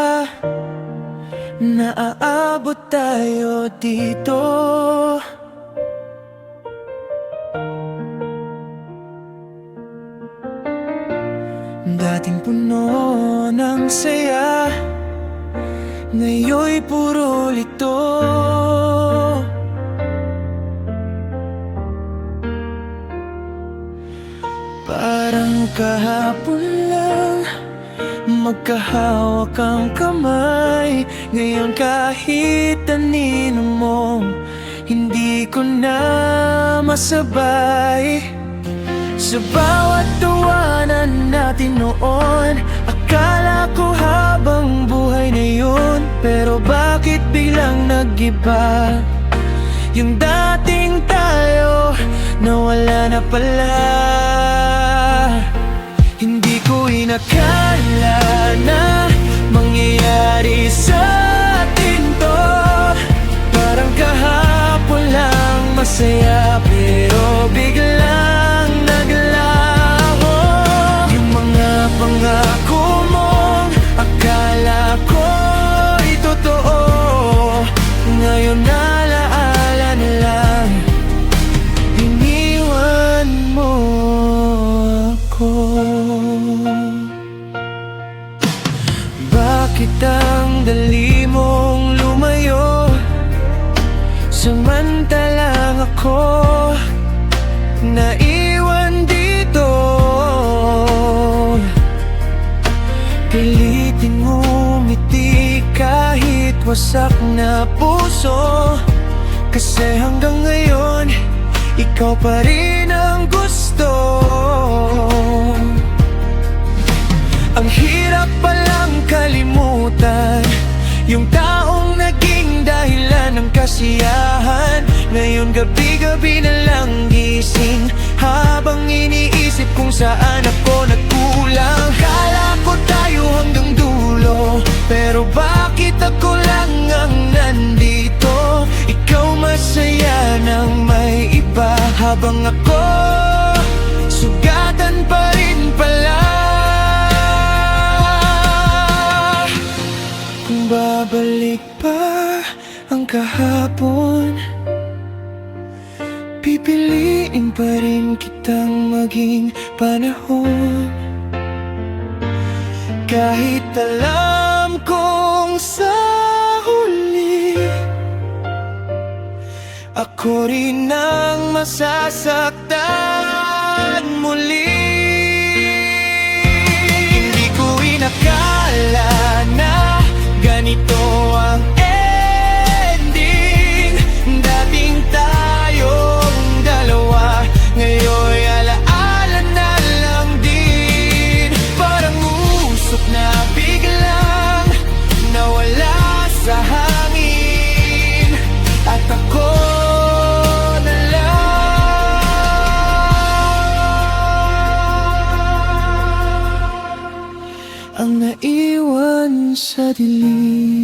ba na aabot tayo dito? Dating puno ng saya, ngayon'y puro lito. Parang kahapon lang magkahawak ang kamay. Ngayon kahit anino mo, hindi ko na masabay. Sa bawat tawanan natin noon, akala ko habang buhay na yun. Pero bakit biglang nag-iba? Yung dating tayo, nawala na pala. Hindi ko inakala na mangyayari sa atin to. Parang kahapon lang masaya, pero biglang naglaho. Yung mga pangako mong akala ko'y totoo, ngayon alaala na lang, iniwan mo ako. Bakit ang dali mong lumayo, samantalang ako naiwan dito? Pilitin ngumiti kahit wasak na puso, kasi hanggang ngayon ikaw pa rin ang gusto. Ang hirap palang kalimutan yung taong naging dahilan ng kasiyahan. Ngayon gabi-gabi na lang gising, habang iniisip kung saan ako nagkulang. Kala ko tayo hanggang dulo, pero bakit ako lang ang nandito? Ikaw masaya nang may iba, habang ako sugatan pa rin pala. Kung babalik pa ang kahapon, pipiliin pa rin kitang maging panahon. Kahit alam kong sa huli ako rin ang masasaktan muli. Hindi ko inakala na ganito ang ending. Dating tayong dalawa, ngayon alaala na lang din. Parang usok na biglang nawala sa hangin, at ako na lang ang naiwan sa dilim.